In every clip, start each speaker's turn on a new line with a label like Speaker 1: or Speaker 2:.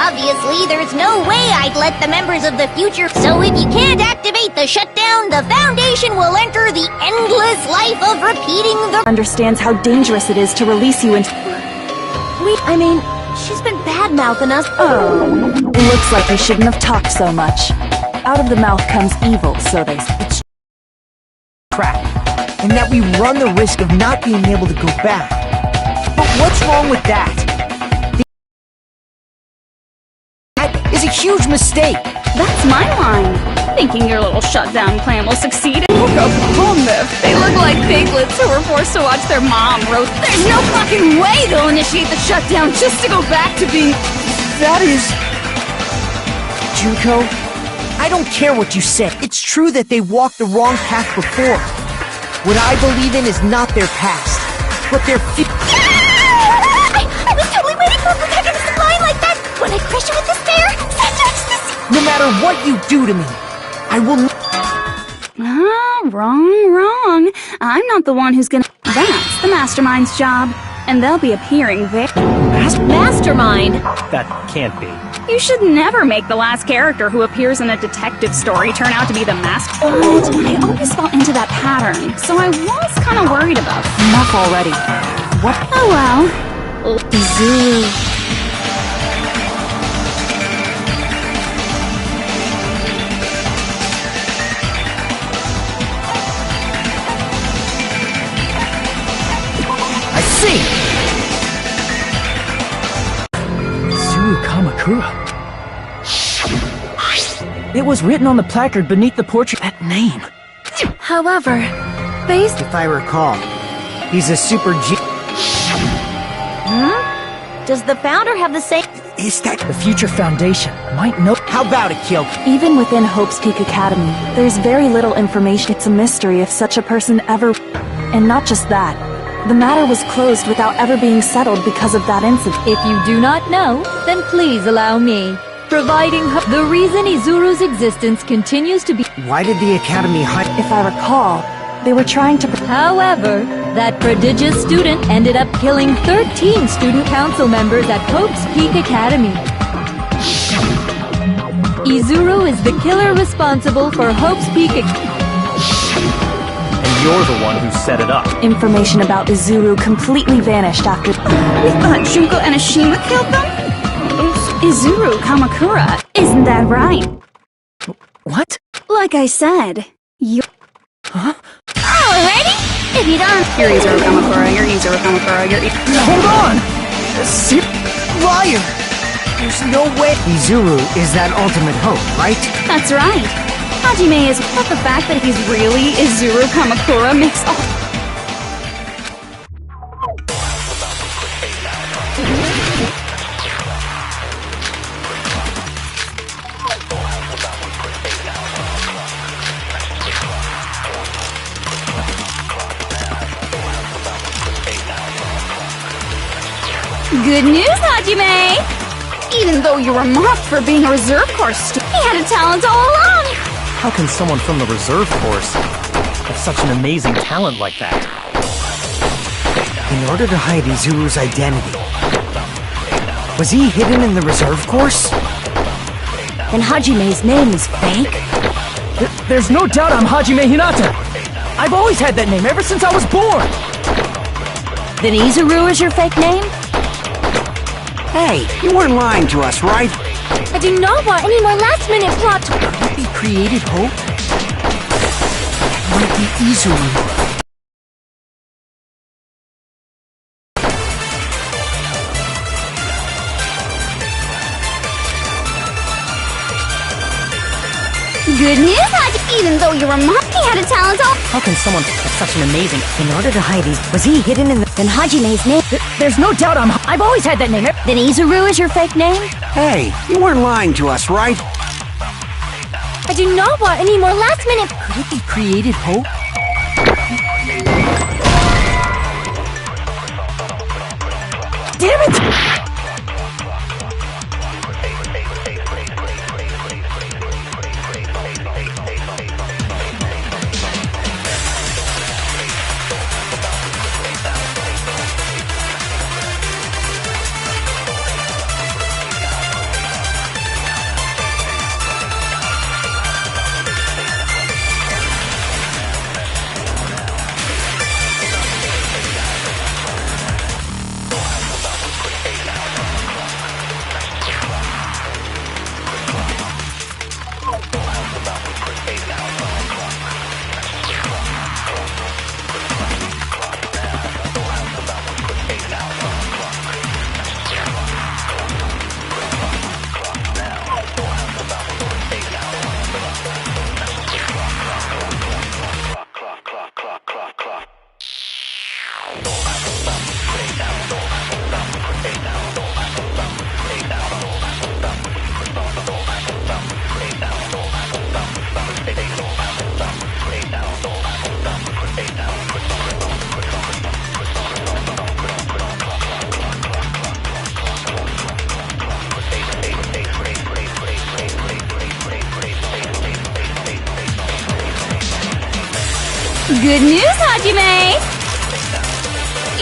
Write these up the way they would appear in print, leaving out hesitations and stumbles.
Speaker 1: Obviously, there's no way I'd let the members of the future. So if you can't activate the shutdown, the Foundation will enter the endless life of repeating the—
Speaker 2: Understands how dangerous it is to release you into—
Speaker 1: she's been bad-mouthing us.
Speaker 2: Oh, it looks like we shouldn't have talked so much. Out of the mouth comes evil, so they say.
Speaker 3: It's crap, and that we run the risk of not being able to go back. But what's wrong with that? That is a huge mistake.
Speaker 4: That's my line. Thinking your little shutdown plan will succeed. Look up on them. They look like piglets who were forced to watch their mom roast. There's no fucking way they'll initiate the shutdown just to go back to being—
Speaker 3: That is... Junko, I don't care what you say. It's true that they walked the wrong path before. What I believe in is not their past, but their future.
Speaker 1: I was totally waiting for a protagonist line like that when I crushed you with despair.
Speaker 3: No matter what you do to me, I will not.
Speaker 4: Wrong. I'm not the one who's gonna— That's the Mastermind's job, and they'll be appearing there.
Speaker 1: Mastermind?
Speaker 5: That can't be.
Speaker 4: You should never make the last character who appears in a detective story turn out to be the master. But I always fall into that pattern, so I was kind of worried about it.
Speaker 2: Enough already. What?
Speaker 4: Oh well.
Speaker 2: Zoo.
Speaker 3: I see! Zuru Kamakura. It was written on the placard beneath the portrait. That name.
Speaker 1: However, based—
Speaker 3: If I recall, he's a super G.
Speaker 1: Does the founder have the same—
Speaker 3: Is that the future foundation? Might know. How about it, Kyoko?
Speaker 2: Even within Hope's Peak Academy, there's very little information. It's a mystery if such a person ever— And not just that. The matter was closed without ever being settled because of that incident.
Speaker 6: If you do not know, then please allow me. Providing the reason Izuru's existence continues to be—
Speaker 3: Why did the Academy hide?
Speaker 2: If I recall, they were trying to—
Speaker 6: However, that prodigious student ended up killing 13 student council members at Hope's Peak Academy. Izuru is the killer responsible for Hope's Peak Academy.
Speaker 5: And you're the one who set it up.
Speaker 2: Information about Izuru completely vanished after—
Speaker 4: We thought Junko and Ashima killed them? Izuru Kamakura, isn't that right?
Speaker 3: What?
Speaker 4: Like I said, you're—
Speaker 3: Huh?
Speaker 1: Already? If you don't—
Speaker 4: You're Izuru Kamakura, you're Izuru Kamakura, you're—
Speaker 3: Hold on! Liar! There's no way. Izuru is that ultimate hope, right?
Speaker 4: That's right. Hajime is— But the fact that he's really Izuru Kamakura makes all— Good news, Hajime! Even though you were mocked for being a reserve corps student, he had a talent all along!
Speaker 5: How can someone from the reserve force have such an amazing talent like that?
Speaker 3: In order to hide Izuru's identity. Was he hidden in the reserve course?
Speaker 1: Then Hajime's name is fake?
Speaker 3: There's no doubt I'm Hajime Hinata! I've always had that name ever since I was born!
Speaker 1: Then Izuru is your fake name?
Speaker 3: Hey, you weren't lying to us, right?
Speaker 1: I do not want any more last-minute plot—
Speaker 3: Could it be created hope? That might be Izuru.
Speaker 4: Good news, Hajime! Even though you were mocked, he had a talent all—
Speaker 3: How can someone have such an amazing— In order to hide these— Was he hidden in the—
Speaker 1: Then Hajime's name—
Speaker 3: There's no doubt I've always had that name.
Speaker 1: Then Izuru is your fake name?
Speaker 7: Hey, you weren't lying to us, right?
Speaker 1: I do not want any more last-minute—
Speaker 3: Could it be created hope? Damn it!
Speaker 4: Good news, Hajime!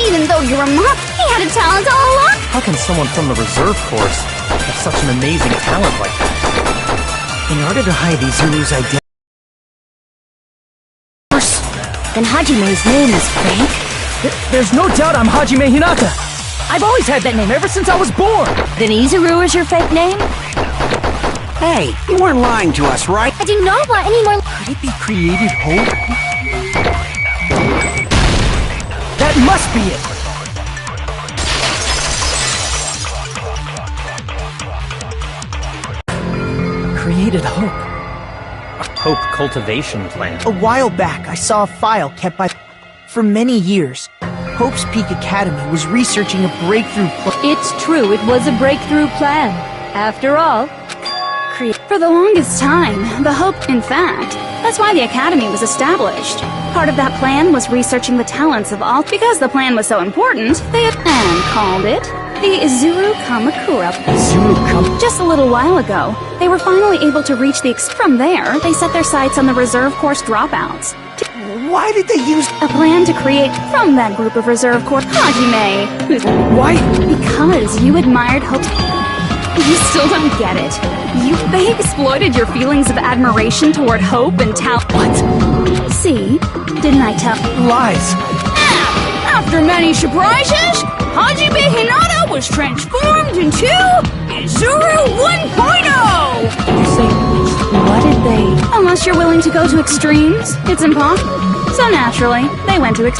Speaker 4: Even though you're a mock, he had a talent all along!
Speaker 5: How can someone from the reserve force have such an amazing talent like that?
Speaker 3: In order to hide Izuru's identity...
Speaker 1: Then Hajime's name is fake?
Speaker 8: There's no doubt I'm Hajime Hinata. I've always had that name ever since I was born.
Speaker 1: Then Izuru is your fake name?
Speaker 7: Hey, you weren't lying to us, right?
Speaker 1: I do not want any more...
Speaker 3: Could it be created hope?
Speaker 8: That must be it. Created hope.
Speaker 5: A hope cultivation plant.
Speaker 3: A while back, I saw a file kept by... For many years, Hope's Peak Academy was researching a breakthrough
Speaker 6: It's true, it was a breakthrough plan. After all,
Speaker 4: For the longest time, the hope, in fact, that's why the Academy was established. Part of that plan was researching the talents of all. Because the plan was so important, they had and called it the Izuru Kamakura. Just a little while ago, they were finally able to reach the From there, they set their sights on the reserve course dropouts.
Speaker 3: Why did they use...
Speaker 4: A plan to create from that group of reserve course Hajime, who's...
Speaker 8: Why?
Speaker 4: Because you admired Hope's... You still don't get it. They exploited your feelings of admiration toward hope and talent. What? See? Didn't I tell?
Speaker 8: Lies.
Speaker 4: After many surprises, Hajime Hinata was transformed into Izuru 1.0!
Speaker 2: You say, what did they...
Speaker 4: Unless you're willing to go to extremes, it's impossible. So naturally, they went to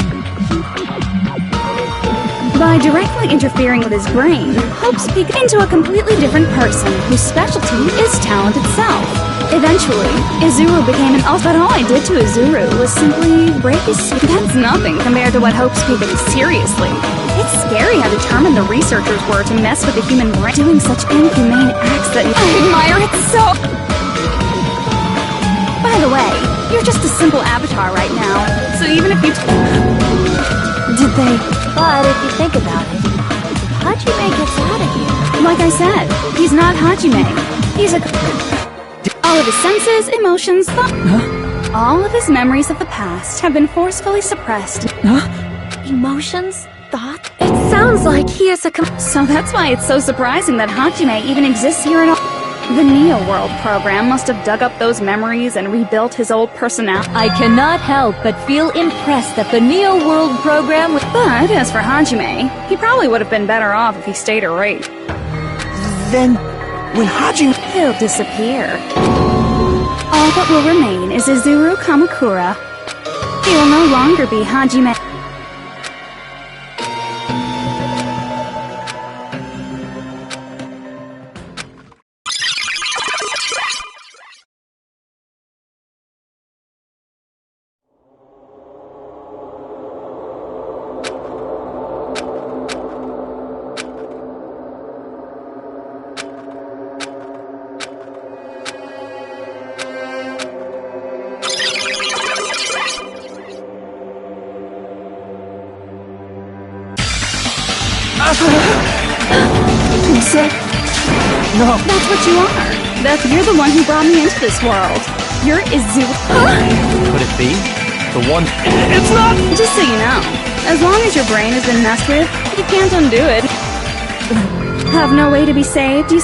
Speaker 4: By directly interfering with his brain, Hope speaks into a completely different person whose specialty is talent itself. Eventually, Izuru became an elf, but all I did to Izuru was simply break his... That's nothing compared to what Hope speaking seriously. It's scary how determined the researchers were to mess with the human brain, doing such inhumane acts that I admire it so... By the way, you're just a simple avatar right now, so even if you...
Speaker 2: Did they...
Speaker 1: But if you think about it, if Hajime gets out of here...
Speaker 4: Like I said, he's not Hajime. He's a... All of his senses, emotions, thoughts... All of his memories of the past have been forcefully suppressed.
Speaker 1: Emotions? Thought? It sounds like he is a...
Speaker 4: So that's why it's so surprising that Hajime even exists here at all. The Neo World program must have dug up those memories and rebuilt his old personality.
Speaker 6: I cannot help but feel impressed that the Neo World program was...
Speaker 4: But as for Hajime, he probably would have been better off if he stayed a wraith.
Speaker 3: Then, when Hajime...
Speaker 4: He'll disappear. All that will remain is Izuru Kamakura. He will no longer be Hajime.
Speaker 8: No.
Speaker 4: That's what you are. You're the one who brought me into this world. You're Izuru.
Speaker 5: Could it be? The one...
Speaker 8: It's not...
Speaker 4: Just so you know, as long as your brain has been messed with, you can't undo it. Have no way to be saved, you...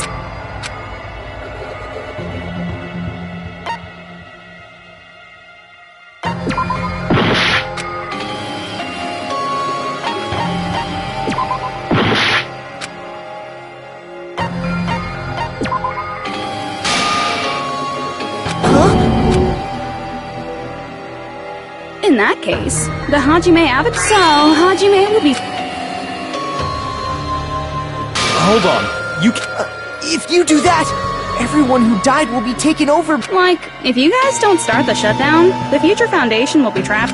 Speaker 4: In that case, the Hajime Avatar... So, Hajime will be...
Speaker 5: Hold on. You
Speaker 3: if you do that, everyone who died will be taken over...
Speaker 4: Like, if you guys don't start the shutdown, the Future Foundation will be trapped.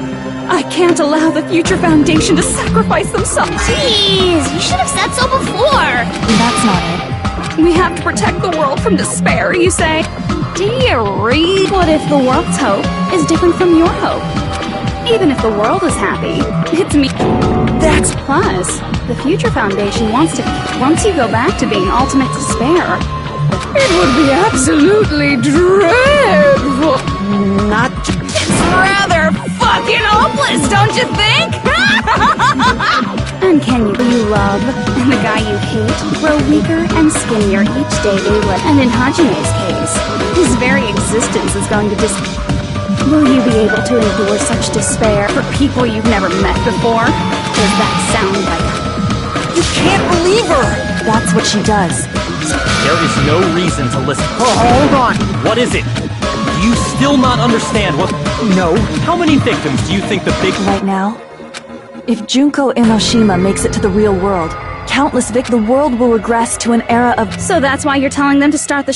Speaker 4: I can't allow the Future Foundation to sacrifice themselves.
Speaker 1: Jeez, you should have said so before!
Speaker 2: That's not it.
Speaker 4: We have to protect the world from despair, you say? Dearie, what if the world's hope is different from your hope? Even if the world is happy, it's me.
Speaker 3: That's...
Speaker 4: Plus, the Future Foundation wants you go back to being ultimate despair. It would be absolutely dreadful.
Speaker 3: Not...
Speaker 4: It's rather fucking hopeless, don't you think? And can you love and the guy you hate grow weaker and skinnier each day they live? And in Hajime's case, his very existence is going to Will you be able to endure such despair for people you've never met before? Does that sound like...
Speaker 3: You can't believe her!
Speaker 2: That's what she does.
Speaker 5: There is no reason to listen.
Speaker 3: Oh, hold on.
Speaker 5: What is it? Do you still not understand what...
Speaker 3: No.
Speaker 5: How many victims do you think the big...
Speaker 2: Right now, if Junko Inoshima makes it to the real world, the world will regress to an era of...
Speaker 4: So that's why you're telling them to start the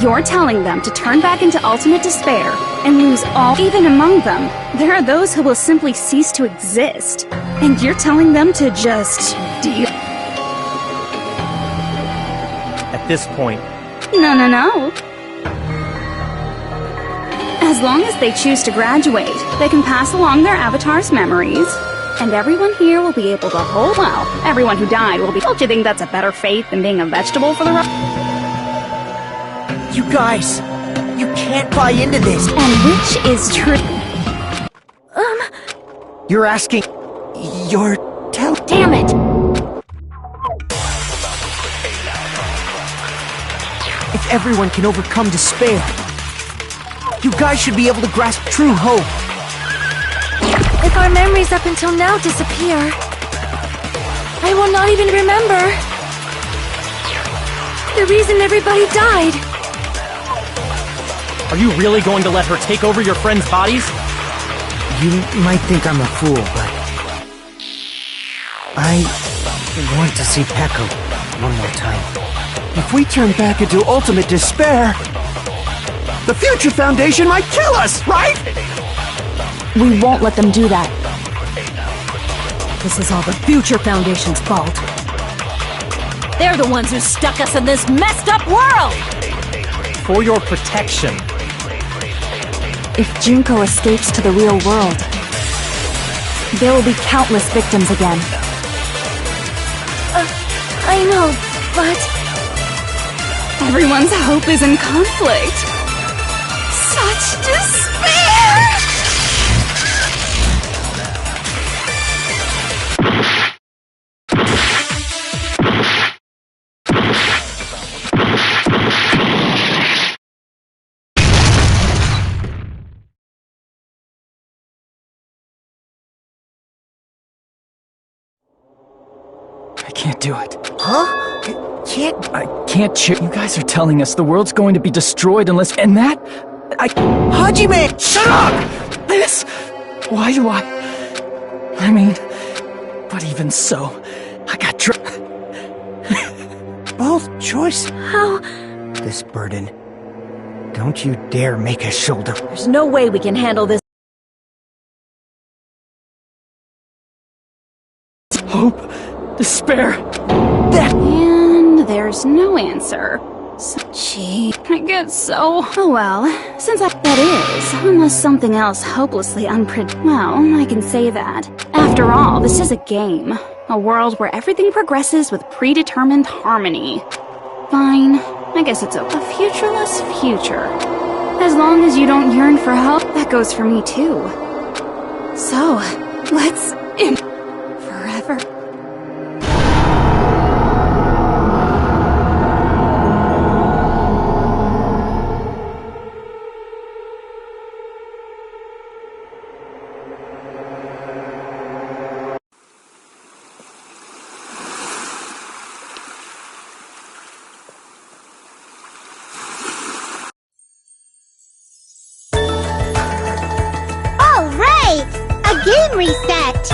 Speaker 4: You're telling them to turn back into ultimate despair and lose all. Even among them, there are those who will simply cease to exist. And you're telling them to just deal.
Speaker 5: At this point...
Speaker 4: No. As long as they choose to graduate, they can pass along their avatar's memories. And everyone here will be able to hold well. Everyone who died will be... Don't you think that's a better fate than being a vegetable for the rest?
Speaker 3: You guys, you can't buy into this.
Speaker 4: And which is true?
Speaker 3: You're asking... You're telling...
Speaker 1: Damn it!
Speaker 3: If everyone can overcome despair, you guys should be able to grasp true hope.
Speaker 1: If our memories up until now disappear, I will not even remember the reason everybody died.
Speaker 5: Are you really going to let her take over your friends' bodies?
Speaker 3: You might think I'm a fool, but... I want to see Peko one more time. If we turn back into ultimate despair, the Future Foundation might kill us, right?
Speaker 2: We won't let them do that.
Speaker 6: This is all the Future Foundation's fault. They're the ones who stuck us in this messed up world!
Speaker 5: For your protection.
Speaker 2: If Junko escapes to the real world, there will be countless victims again.
Speaker 1: I know, but...
Speaker 4: Everyone's hope is in conflict. Such despair!
Speaker 8: I can't do it.
Speaker 3: Huh? Can't...
Speaker 8: I can't cheer. You guys are telling us the world's going to be destroyed unless... And that...
Speaker 3: Hajime! Shut up!
Speaker 8: This... Why do I... I mean... But even so... I got
Speaker 3: Both choice.
Speaker 1: How...
Speaker 3: This burden. Don't you dare make us shoulder.
Speaker 6: There's no way we can handle this.
Speaker 8: hope, despair, that...
Speaker 4: And there's no answer. Gee, I get so... Oh well, since that is, unless something else hopelessly Well, I can say that. After all, this is a game. A world where everything progresses with predetermined harmony. Fine, I guess it's a futureless future. As long as you don't yearn for hope, that goes for me too. So, let's... forever...
Speaker 1: Game reset!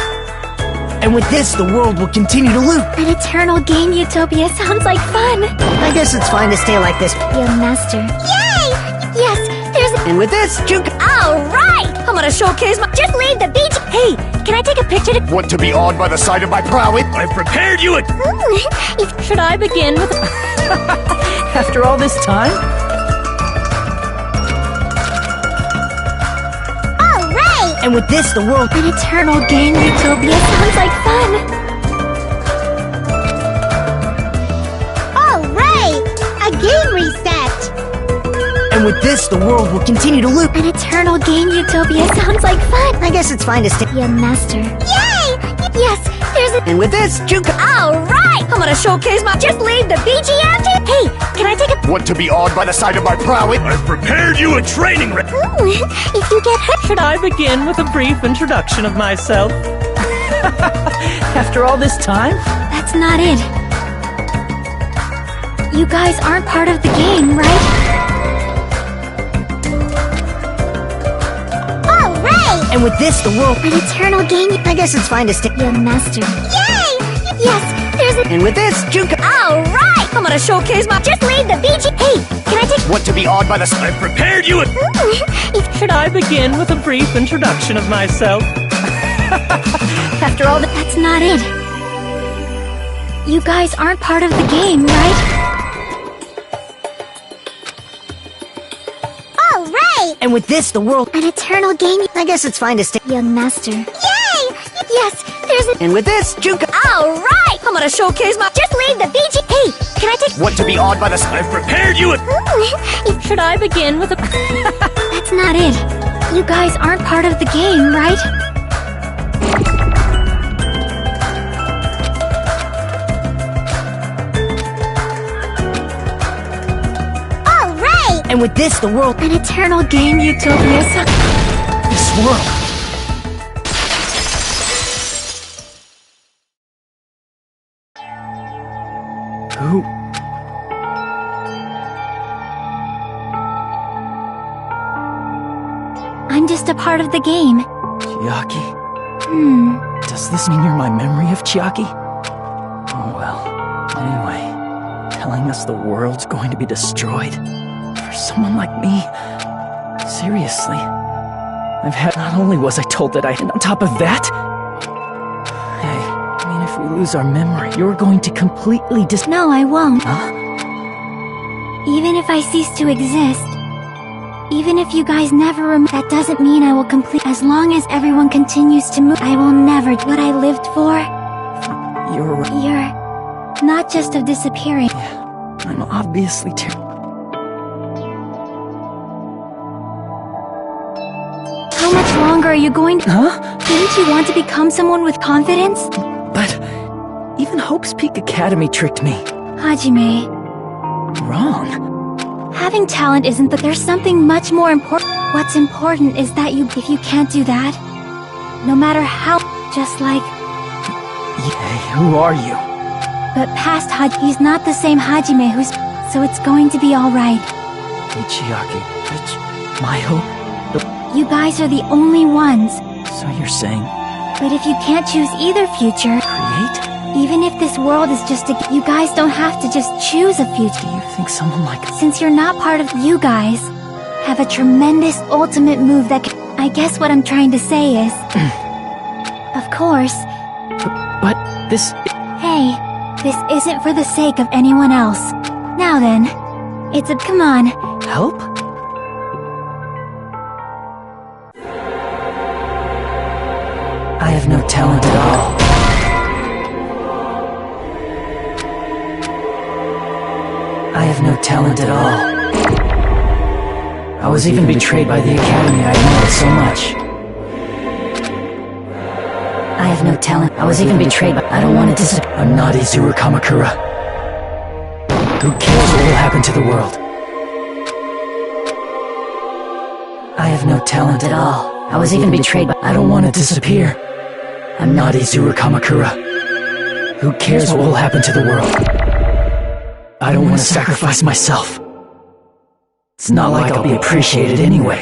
Speaker 3: And with this, the world will continue to loop.
Speaker 1: An eternal game utopia sounds like fun!
Speaker 3: I guess it's fine to stay like this.
Speaker 1: Young master. Yay! Yes, there's...
Speaker 3: And with this, Junko...
Speaker 1: Alright! I'm gonna showcase my... Just leave the beach! Hey, can I take a picture to...
Speaker 9: Want to be awed by the sight of my prowess? I've prepared you a...
Speaker 6: Should I begin with...
Speaker 8: After all this time?
Speaker 3: And with this, the world...
Speaker 1: An eternal game utopia sounds like fun! Alright! A game reset!
Speaker 3: And with this, the world will continue to loop.
Speaker 1: An eternal game utopia sounds like fun.
Speaker 3: I guess it's fine to stay.
Speaker 1: Yeah, master. Yay! Yes, there's a...
Speaker 3: And with this, Juka.
Speaker 1: Alright! I'm gonna showcase my... Just leave the BGM to... Hey, can I take a...
Speaker 9: Want to be awed by the sight of my prowess? I've prepared you a training
Speaker 1: If you get hurt...
Speaker 8: Should I begin with a brief introduction of myself? After all this time?
Speaker 1: That's not it. You guys aren't part of the game, right? Alright!
Speaker 3: And with this, the world.
Speaker 1: An eternal game...
Speaker 3: I guess it's fine to stay.
Speaker 1: Yeah, master. Yay! Yes, there's a...
Speaker 3: And with this, Juka.
Speaker 1: Alright! I'm gonna showcase my... Just leave the BG... Hey, can I take...
Speaker 9: Want to be awed by the sight? I've prepared you a...
Speaker 8: Should I begin with a brief introduction of myself?
Speaker 1: After all that... That's not it. You guys aren't part of the game, right? Alright!
Speaker 3: And with this, the world.
Speaker 1: An eternal game...
Speaker 3: I guess it's fine to stay.
Speaker 1: Young master. Yay! Yes, there's a...
Speaker 3: And with this, Juka.
Speaker 1: Alright! I'm gonna showcase my... Just leave the BG... Hey, can I take...
Speaker 9: Want to be awed by the sight? I've prepared you a...
Speaker 4: Should I begin with a...
Speaker 1: That's not it. You guys aren't part of the game, right? Alright!
Speaker 3: And with this, the world.
Speaker 1: An eternal game utopia sounds...
Speaker 8: This world. Who?
Speaker 1: I'm just a part of the game.
Speaker 8: Chiaki? Does this mean you're my memory of Chiaki? Oh well. Anyway, telling us the world's going to be destroyed? For someone like me? Seriously? Not only was I told that and on top of that? Hey, I mean, if we lose our memory, you're going to completely
Speaker 1: No, I won't.
Speaker 8: Huh?
Speaker 1: Even if I cease to exist, even if you guys never remember, that doesn't mean I will complete. As long as everyone continues to move, I will never. What I lived for,
Speaker 8: You're...
Speaker 1: you're not just of disappearing.
Speaker 8: I'm obviously
Speaker 1: How much longer are you going to...
Speaker 8: Huh?
Speaker 1: Didn't you want to become someone with confidence?
Speaker 8: But even Hope's Peak Academy tricked me.
Speaker 1: Hajime,
Speaker 8: Wrong.
Speaker 1: having talent isn't that there's something much more important. What's important is that if you can't do that, no matter how, just like...
Speaker 8: Hey, who are you?
Speaker 1: But past he's not the same Hajime who's... So it's going to be alright.
Speaker 8: Hey, Chiaki. My Hope?
Speaker 1: You guys are the only ones.
Speaker 8: So you're saying...
Speaker 1: But if you can't choose either future...
Speaker 8: Create?
Speaker 1: Even if this world is just a... You guys don't have to just choose a future.
Speaker 8: Do you think someone like...
Speaker 1: Since you're not part of... You guys have a tremendous ultimate move that can... I guess what I'm trying to say is... Of course...
Speaker 8: But this...
Speaker 1: Hey, this isn't for the sake of anyone else. Now then, it's a... Come on.
Speaker 8: Help? I have no talent at all. I have no talent at all. I was even betrayed by the Academy I admired so much. I have no talent. I was even betrayed by... I don't want to disappear. I'm not Izuru Kamakura. Who cares what will happen to the world? I have no talent at all. I was even betrayed by... I don't want to disappear. I'm not Izuru Kamakura. Who cares what will happen to the world? I don't want to sacrifice myself. It's not like I'll be appreciated anyway.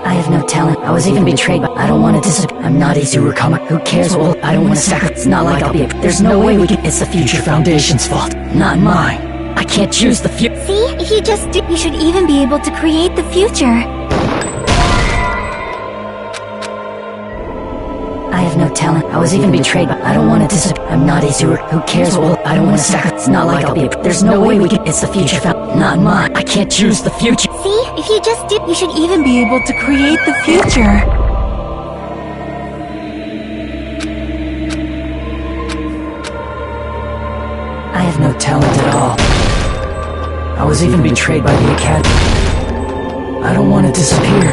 Speaker 8: I have no talent. I was even betrayed by... I don't want to disappear. I'm not Izuru Kamakura. Who cares what will... I don't want to sacrifice... It's not like I'll be... There's no way we can... It's the Future Foundation's fault, not mine. I can't choose the future.
Speaker 1: See? If you just do... You should even be able to create the future.
Speaker 6: I have no talent. I was even betrayed by... I don't want to disappear. I'm not Izuru. Who cares what will... I don't want to sacrifice... It's not like I'll be... There's no way we can... It's the future not mine. I can't choose the future.
Speaker 1: See? If you just did... You should even be able to create the future.
Speaker 6: I have no talent at
Speaker 8: was even betrayed by the Academy. I don't want to disappear.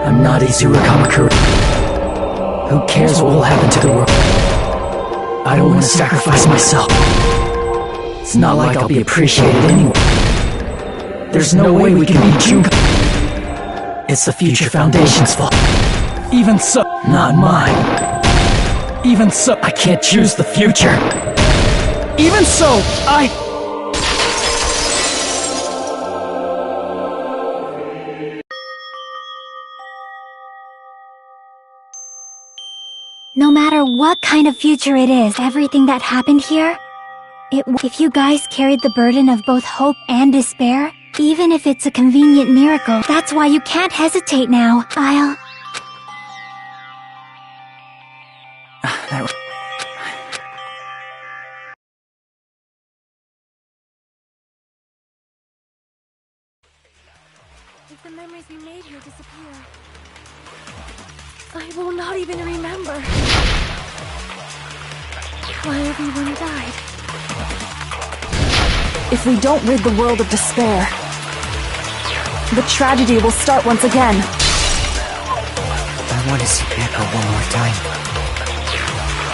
Speaker 8: I'm not Izuru Kamakura. Who cares what will happen to the world? I don't want to sacrifice myself. It's not like I'll be appreciated anyway. There's no way we can beat Junko. It's the Future Foundation's fault. Even so, not mine. Even so, I can't choose the future. Even so,
Speaker 1: No matter what kind of future it is, everything that happened here, if you guys carried the burden of both hope and despair, even if it's a convenient miracle, that's why you can't hesitate now.
Speaker 2: If the memories we made here disappear, I will not even remember why everyone died. If we don't rid the world of despair, the tragedy will start once again.
Speaker 3: I want to see Echo one more time.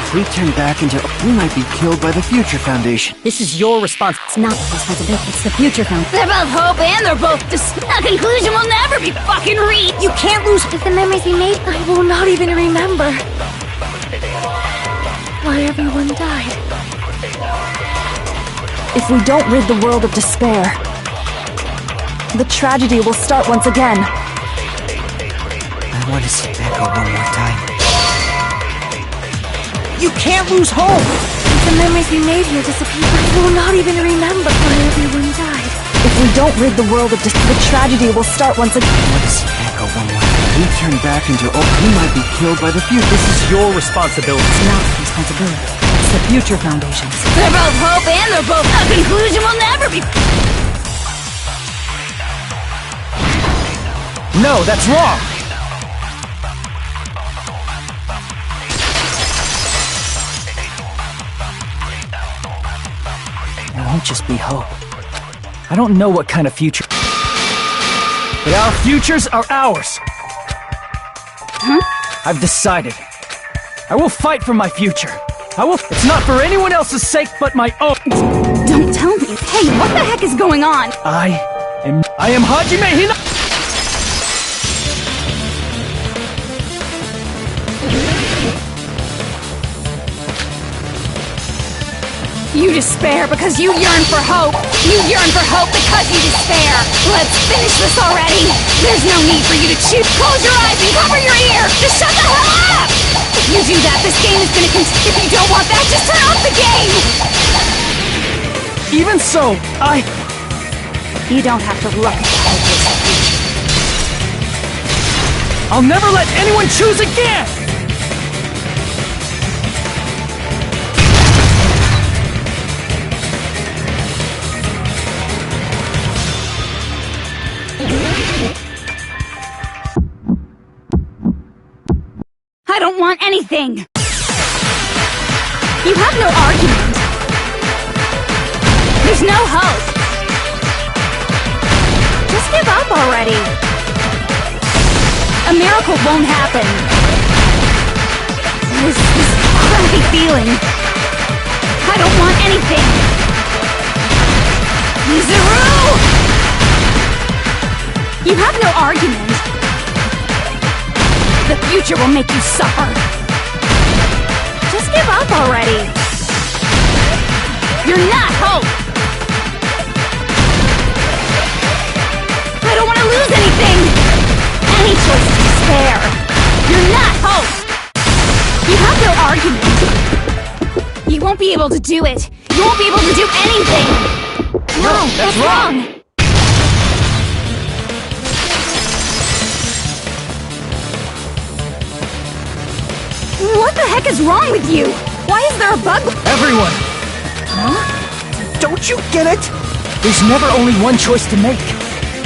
Speaker 3: If we turn back into... we might be killed by the Future Foundation.
Speaker 6: This is your response.
Speaker 1: It's not the responsibility, it's the future foundation.
Speaker 4: They're both hope and they're both a conclusion will never be fucking reached.
Speaker 1: You can't lose if the memories we made.
Speaker 2: I will not even remember why everyone died. If we don't rid the world of despair, the tragedy will start once again.
Speaker 3: I want to see Echo one more time.
Speaker 8: You can't lose hope!
Speaker 2: If the memories we made here disappear, I will not even remember why everyone died. If we don't rid the world of despair, the tragedy will start once again.
Speaker 3: I want to see Echo one more time. If we turn back into... we might be killed by the future.
Speaker 5: This is your responsibility.
Speaker 6: It's not the responsibility. It's the Future Foundation's.
Speaker 4: They're both hope and they're both a conclusion will never be.
Speaker 5: No, that's wrong!
Speaker 8: It won't just be hope. I don't know what kind of future...
Speaker 5: But our futures are ours!
Speaker 4: Huh?
Speaker 5: I've decided. I will fight for my future. It's not for anyone else's sake but my own.
Speaker 4: Don't tell me. Hey, what the heck is going on?
Speaker 5: I am Hajime Hina...
Speaker 4: You despair because you yearn for hope. You yearn for hope because you despair. Let's finish this already. There's no need for you to choose. Close your eyes and cover your ears. Just shut the hell up! If you do that, this game is gonna continue. If you don't want that, just turn off the game!
Speaker 5: Even so,
Speaker 4: You don't have to look at the hopeless future.
Speaker 5: I'll never let anyone choose again!
Speaker 4: I don't want anything! You have no argument. There's no hope. Just give up already. A miracle won't happen. There's this crappy feeling. I don't want anything. Izuru! You have no argument. The future will make you suffer. Just give up already. You're not hope. I don't want to lose anything. Any choice is despair. You're not hope. You have no argument. You won't be able to do it. You won't be able to do anything. No, that's wrong. What the heck is wrong with you? Why is there a bug?
Speaker 5: Everyone!
Speaker 4: Huh?
Speaker 5: Don't you get it? There's never only one choice to make.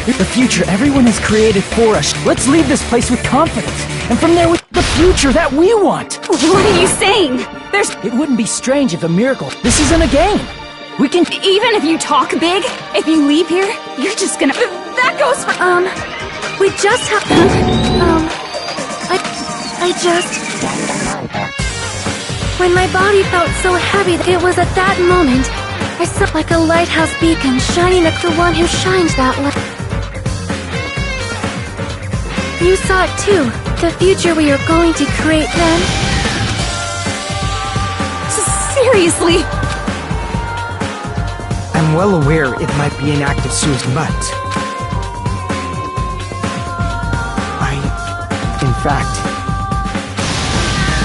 Speaker 5: The future everyone has created for us. Let's leave this place with confidence. And from there with the future that we want.
Speaker 4: What are you saying?
Speaker 5: It wouldn't be strange if a miracle... This isn't a game. We can...
Speaker 4: Even if you talk big, if you leave here, you're just gonna... That goes for...
Speaker 1: We just have... I just... When my body felt so heavy, it was at that moment I saw like a lighthouse beacon shining at the one who shines that light. You saw it too, the future we are going to create then.
Speaker 4: Seriously?
Speaker 3: I'm well aware it might be an act of suicide, but... In fact...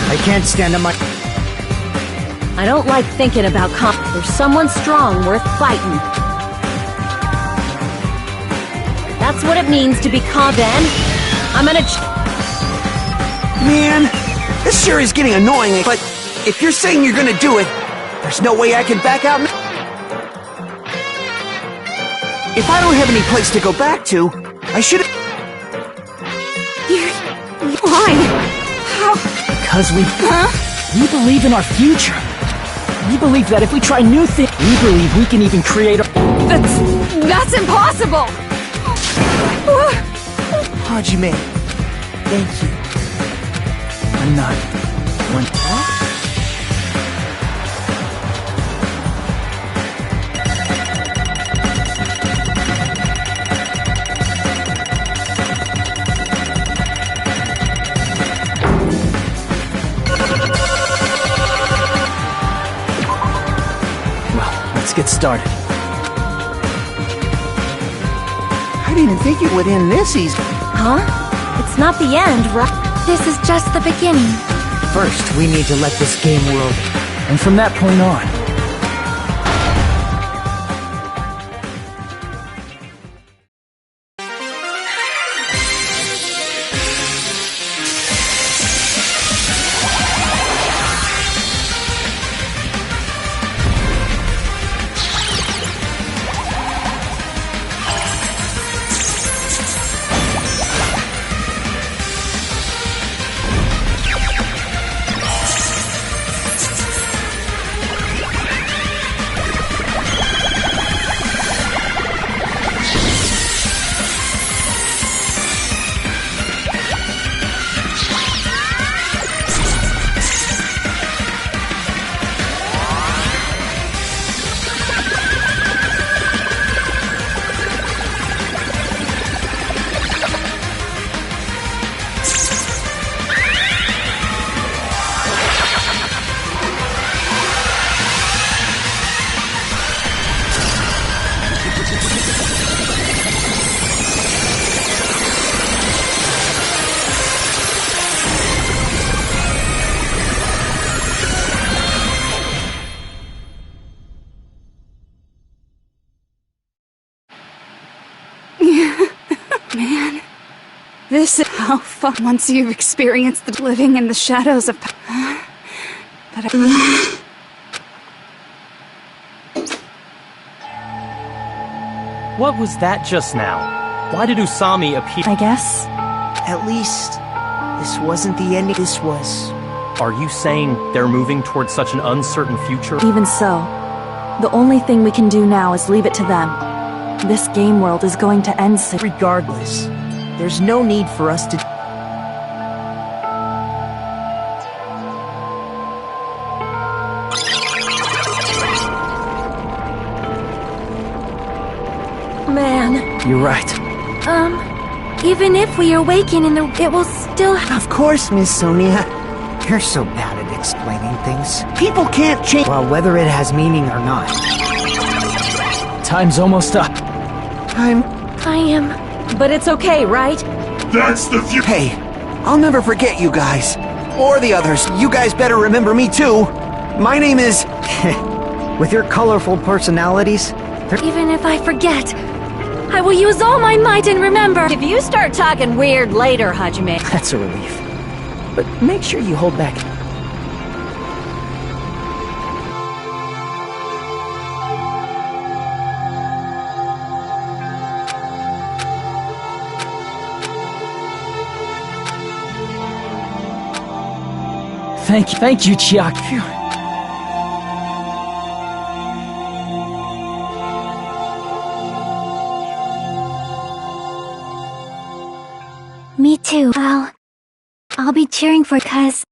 Speaker 3: I can't stand on my...
Speaker 6: I don't like thinking about There's someone strong worth fighting. That's what it means to be then. I'm gonna
Speaker 7: Man, this sure is getting annoying, but if you're saying you're gonna do it, there's no way I can back out. If I don't have any place to go back to, I should...
Speaker 4: Why? How?
Speaker 5: Because we believe in our future. We believe that if we try new things, we believe we can even create a...
Speaker 4: That's impossible!
Speaker 3: Hajime, thank you.
Speaker 5: I'm not... Let's get started.
Speaker 7: I didn't think it would end this easy.
Speaker 1: Huh? It's not the end, right? This is just the beginning.
Speaker 3: First, we need to let this game world...
Speaker 5: And from that point on...
Speaker 4: Man, this is how fun once you've experienced the living in the shadows of...
Speaker 10: What was that just now? Why did Usami appear?
Speaker 2: I guess.
Speaker 3: At least, this wasn't the ending. This was...
Speaker 10: Are you saying they're moving towards such an uncertain future?
Speaker 2: Even so, the only thing we can do now is leave it to them. This game world is going to end soon.
Speaker 3: Regardless, there's no need for us to...
Speaker 1: Man.
Speaker 5: You're right.
Speaker 1: Even if we awaken in the... It will still...
Speaker 3: Of course, Miss Sonia. You're so bad at explaining things. People can't change... Well, whether it has meaning or not.
Speaker 5: Time's almost up.
Speaker 1: I am...
Speaker 6: But it's okay, right?
Speaker 9: That's the future.
Speaker 7: Hey, I'll never forget you guys. Or the others. You guys better remember me too. My name is...
Speaker 3: With your colorful personalities...
Speaker 1: Even if I forget, I will use all my might and remember.
Speaker 6: If you start talking weird later, Hajime...
Speaker 5: That's a relief. But make sure you hold back. Thank you, Chiaki.
Speaker 1: Me too. I'll be cheering for cuz.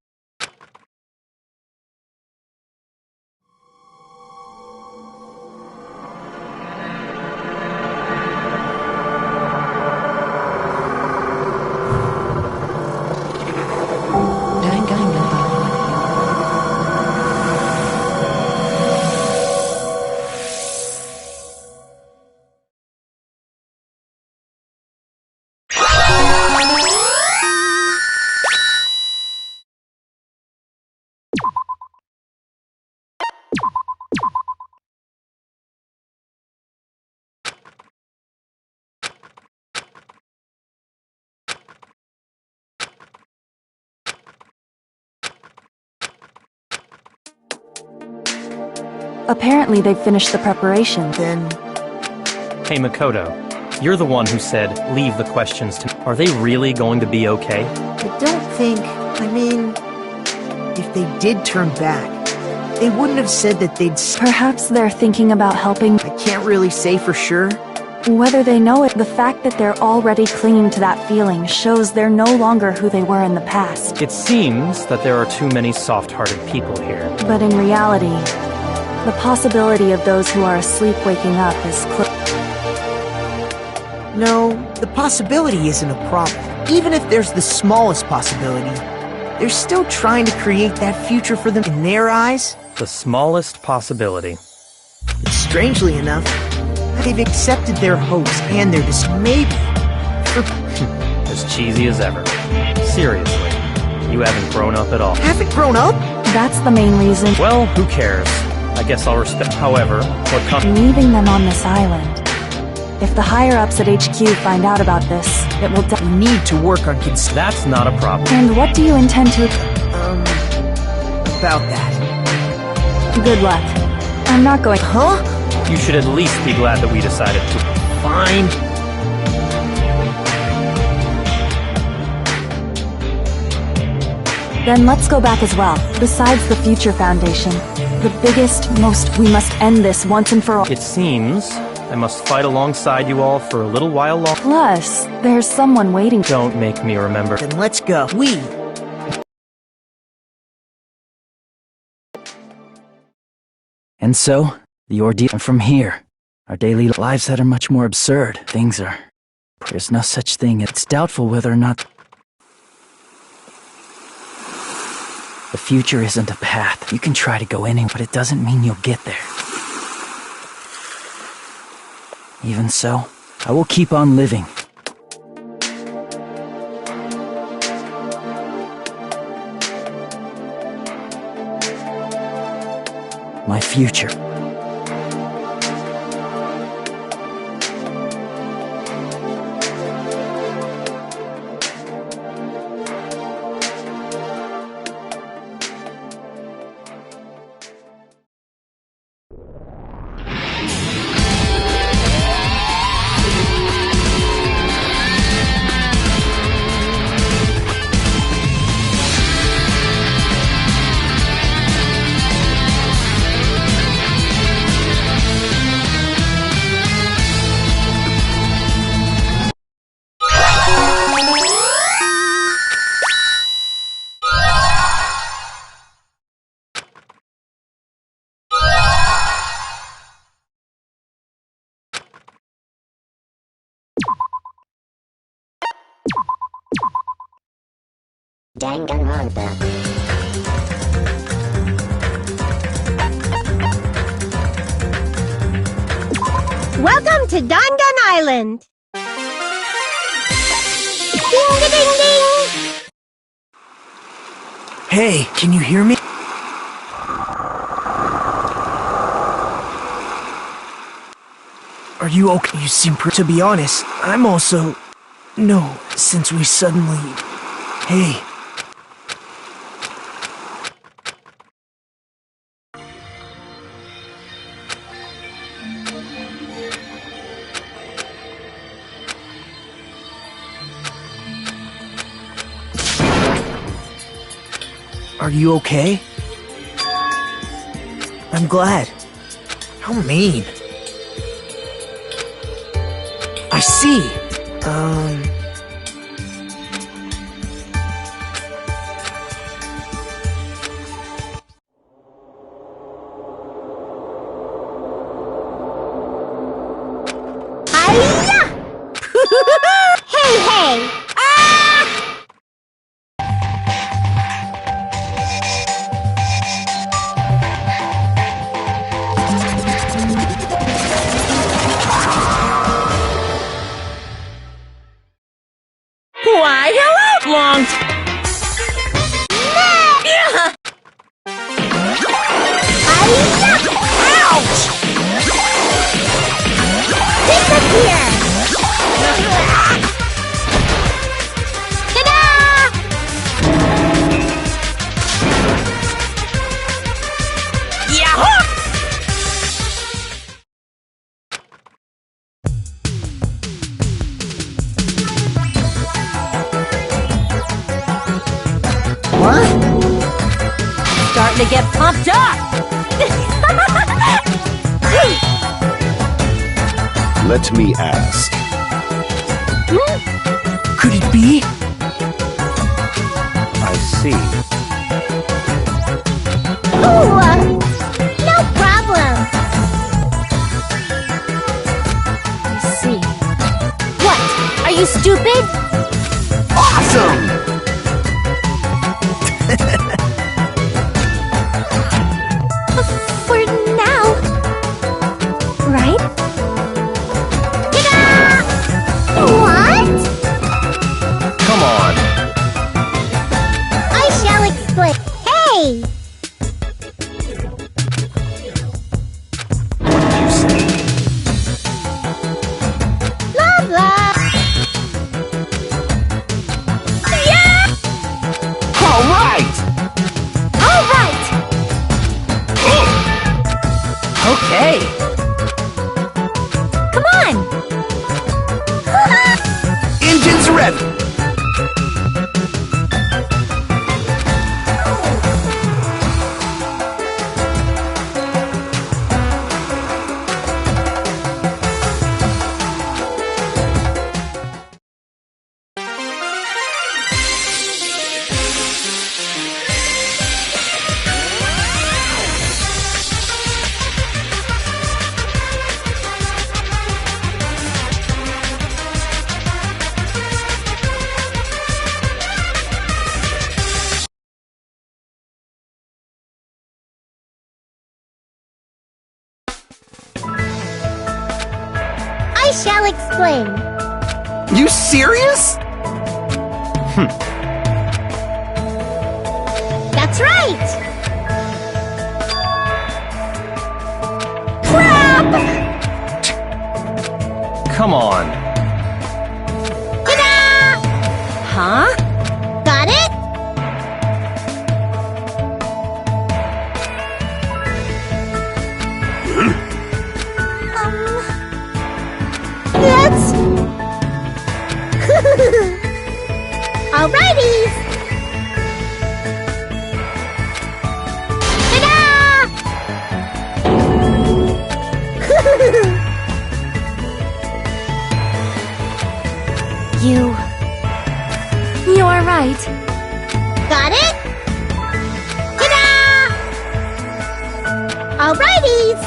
Speaker 2: Apparently they've finished the preparation.
Speaker 7: Then...
Speaker 10: Hey Makoto, you're the one who said, leave the questions to me. Are they really going to be okay?
Speaker 3: I don't think... I mean... If they did turn back, they wouldn't have said that they'd...
Speaker 2: Perhaps they're thinking about helping.
Speaker 3: I can't really say for sure.
Speaker 2: Whether they know it, the fact that they're already clinging to that feeling shows they're no longer who they were in the past.
Speaker 10: It seems that there are too many soft-hearted people here.
Speaker 2: But in reality, the possibility of those who are asleep waking up is
Speaker 3: No, the possibility isn't a problem. Even if there's the smallest possibility, they're still trying to create that future for them in their eyes.
Speaker 10: The smallest possibility.
Speaker 3: But strangely enough, they've accepted their hopes and their maybe for...
Speaker 10: As cheesy as ever. Seriously, you haven't grown up at all.
Speaker 3: Haven't grown up?
Speaker 2: That's the main reason.
Speaker 10: Well, who cares? I guess I'll respect. However, what comes...
Speaker 2: Leaving them on this island. If the higher-ups at HQ find out about this, it will
Speaker 3: We need to work on
Speaker 10: That's not a problem.
Speaker 2: And what do you intend to...
Speaker 3: about that.
Speaker 2: Good luck. I'm not going...
Speaker 3: Huh?
Speaker 10: You should at least be glad that we decided to...
Speaker 3: Fine.
Speaker 2: Then let's go back as well. Besides the Future Foundation, the biggest, we must end this once and for all.
Speaker 10: It seems I must fight alongside you all for a little while longer.
Speaker 2: Plus, there's someone waiting.
Speaker 10: Don't make me remember.
Speaker 3: Then let's go.
Speaker 8: And so, the ordeal. And from here, our daily lives that are much more absurd. Things are... There's no such thing. It's doubtful whether or not... The future isn't a path. You can try to go anywhere, but it doesn't mean you'll get there. Even so, I will keep on living. My future.
Speaker 6: Danganronpa.
Speaker 11: Welcome to Dangan Island! Ding-a-ding-ding!
Speaker 3: Hey, can you hear me? Are you okay? You seem to be honest, I'm also... No, since we suddenly... Hey. Are you okay? I'm glad. How mean. I see.
Speaker 12: Why, hello, long Ouch!
Speaker 11: Disappear! Ta-da!
Speaker 12: Yahoo!
Speaker 11: What?
Speaker 12: Starting to get pumped up!
Speaker 9: Let me ask.
Speaker 5: Could it be?
Speaker 10: I see.
Speaker 11: Ooh, no problem.
Speaker 1: I see. What? Are you stupid?
Speaker 7: Awesome!
Speaker 1: For now. Right?
Speaker 11: What?
Speaker 10: Come on.
Speaker 11: I shall explain. Hey!
Speaker 10: What did you say?
Speaker 11: Blah blah.
Speaker 7: All right!
Speaker 11: All right.
Speaker 12: Okay.
Speaker 1: Come on!
Speaker 7: Engines ready!
Speaker 11: I shall explain.
Speaker 7: You serious?
Speaker 11: That's right. Crap!
Speaker 10: Come on.
Speaker 11: Ta-da!
Speaker 12: Huh?
Speaker 11: Got it? That's... Alrighty! Ta-da!
Speaker 1: You are right.
Speaker 11: Got it? Ta-da! Alrighties!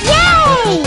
Speaker 11: Yay!